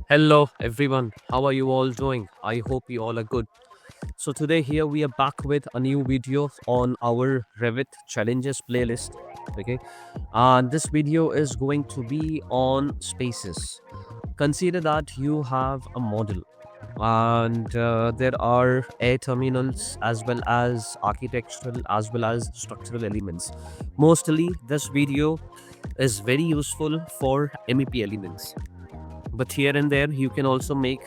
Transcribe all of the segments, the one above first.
Hello everyone, how are you all doing? I hope you all are good. So today here we are back with a new video on our Revit challenges playlist. Okay, and this video is going to be on spaces. Consider that you have a model and there are air terminals as well as architectural as well as structural elements. Mostly this video is very useful for MEP elements, but here and there you can also make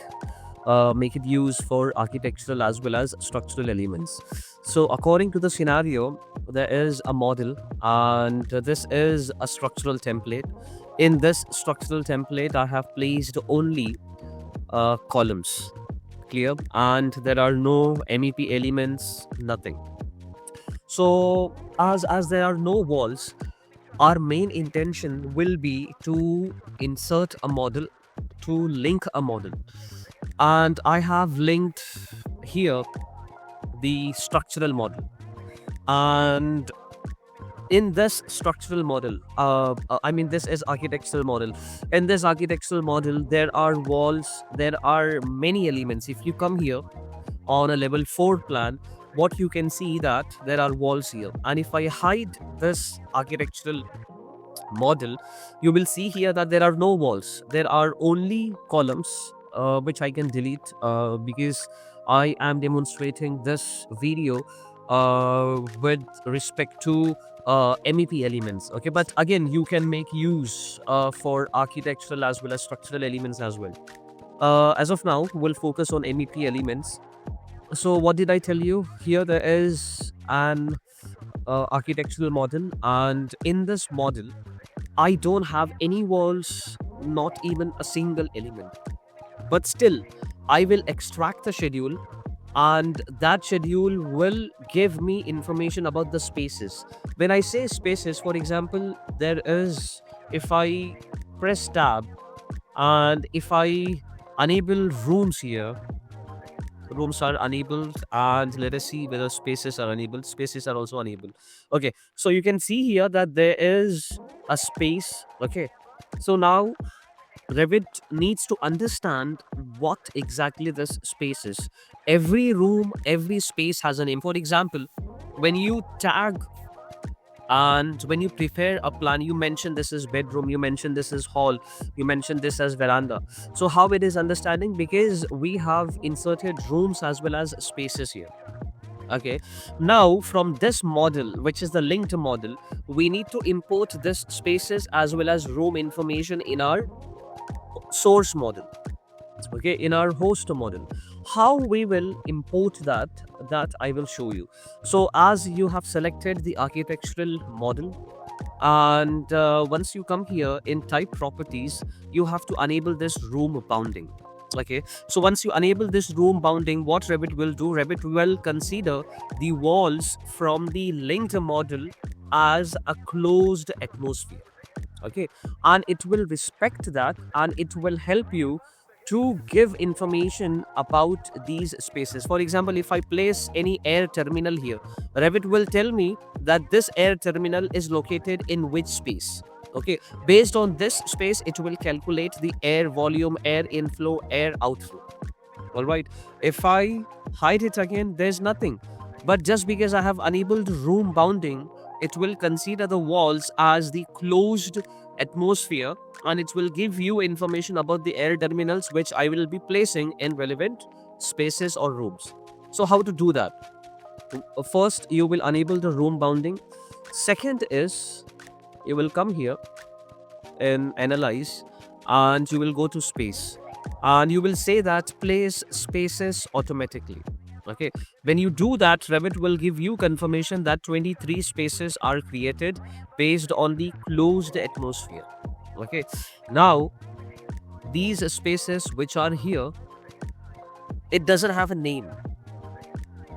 it use for architectural as well as structural elements. So according to the scenario, there is a model and this is a structural template. In this structural template I have placed only columns, clear, and there are no MEP elements, nothing. So as there are no walls, our main intention will be to insert a model, to link a model, and I have linked here the structural model. And in this structural model, this is architectural model. In this architectural model there are walls, there are many elements. If you come here on a level 4 plan, what you can see that there are walls here, and if I hide this architectural model, you will see here that there are no walls, there are only columns, which I can delete because I am demonstrating this video with respect to MEP elements. Okay, but again you can make use for architectural as well as structural elements as well. As of now we'll focus on MEP elements. So what did I tell you? Here there is an architectural model, and in this model I don't have any walls, not even a single element. But still, I will extract the schedule, and that schedule will give me information about the spaces. When I say spaces, for example, there is, if I press tab and if I enable rooms here, rooms are enabled, and let us see whether spaces are enabled. Spaces are also enabled. Okay, so you can see here that there is a space. Okay, so now Revit needs to understand what exactly this space is. Every room, every space has a name. For example, when you tag and when you prepare a plan, you mention this is bedroom, you mention this is hall, you mention this as veranda. So how it is understanding? Because we have inserted rooms as well as spaces here. Okay, now from this model, which is the linked model, we need to import this spaces as well as room information in our source model. Okay, in our host model. How we will import that I will show you. So as you have selected the architectural model, and once you come here in type properties, you have to enable this room bounding. Okay, so once you enable this room bounding, what Revit will do, Revit will consider the walls from the linked model as a closed atmosphere. Okay, and it will respect that, and it will help you to give information about these spaces. For example, if I place any air terminal here, Revit will tell me that this air terminal is located in which space. Okay, based on this space it will calculate the air volume, air inflow, air outflow. All right, if I hide it again, there's nothing. But just because I have enabled room bounding, it will consider the walls as the closed atmosphere, and it will give you information about the air terminals which I will be placing in relevant spaces or rooms. So how to do that? First, you will enable the room bounding. Second is, you will come here and analyze, and you will go to space, and you will say that place spaces automatically. Okay, when you do that, Revit will give you confirmation that 23 spaces are created based on the closed atmosphere. Okay, now these spaces which are here, it doesn't have a name,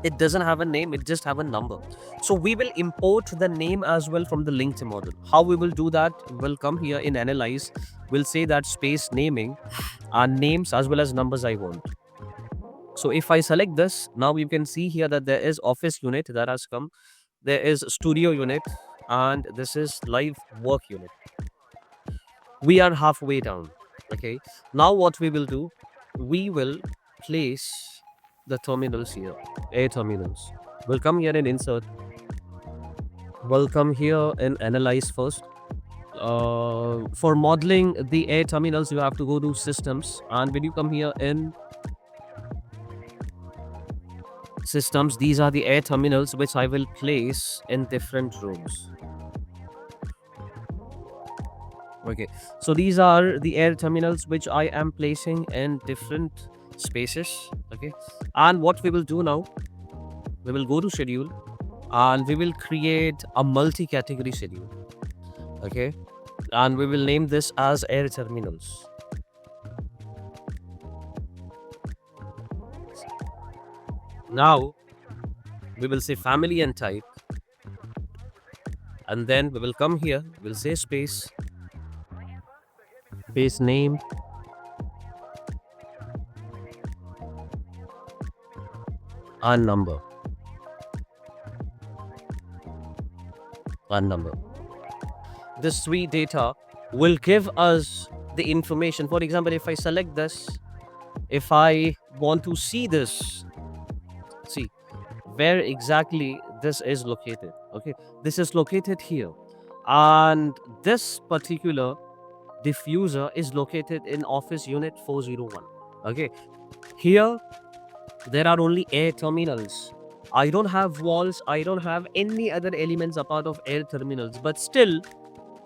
it doesn't have a name, it just have a number. So we will import the name as well from the linked model. How we will do that? We'll come here in analyze, we'll say that space naming and names as well as numbers I want. So if I select this, now you can see here that there is office unit that has come, there is studio unit, and this is live work unit. We are halfway down. Okay, now what we will do, we will place the terminals here, air terminals. We'll come here and insert. We'll come here and analyze first. For modeling the air terminals, you have to go to systems, and when you come here in systems, these are the air terminals which I will place in different rooms. Okay, so these are the air terminals which I am placing in different spaces. Okay, and what we will do now, we will go to schedule and we will create a multi-category schedule. Okay, and we will name this as air terminals. Now we will say family and type, and then we will come here, we'll say space name, and number. This three data will give us the information. For example, if I select this, if I want to see this, see where exactly this is located. Okay, this is located here, and this particular diffuser is located in office unit 401. Okay, here there are only air terminals. I don't have walls, I don't have any other elements apart of air terminals, but still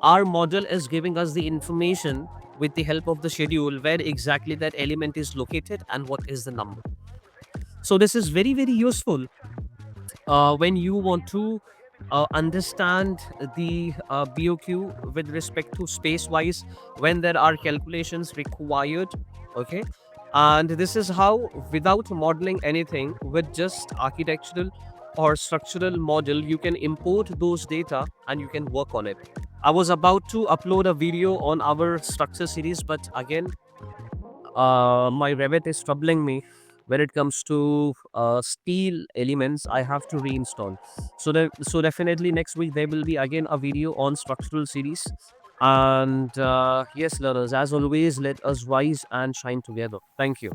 our model is giving us the information with the help of the schedule where exactly that element is located and what is the number. So this is very useful when you want to understand the BOQ with respect to space wise, when there are calculations required. Okay, and this is how, without modeling anything, with just architectural or structural model, you can import those data and you can work on it. I was about to upload a video on our structure series, but again my Revit is troubling me when it comes to steel elements. I have to reinstall. So definitely next week there will be again a video on structural series. And yes, learners, as always, let us rise and shine together. Thank you.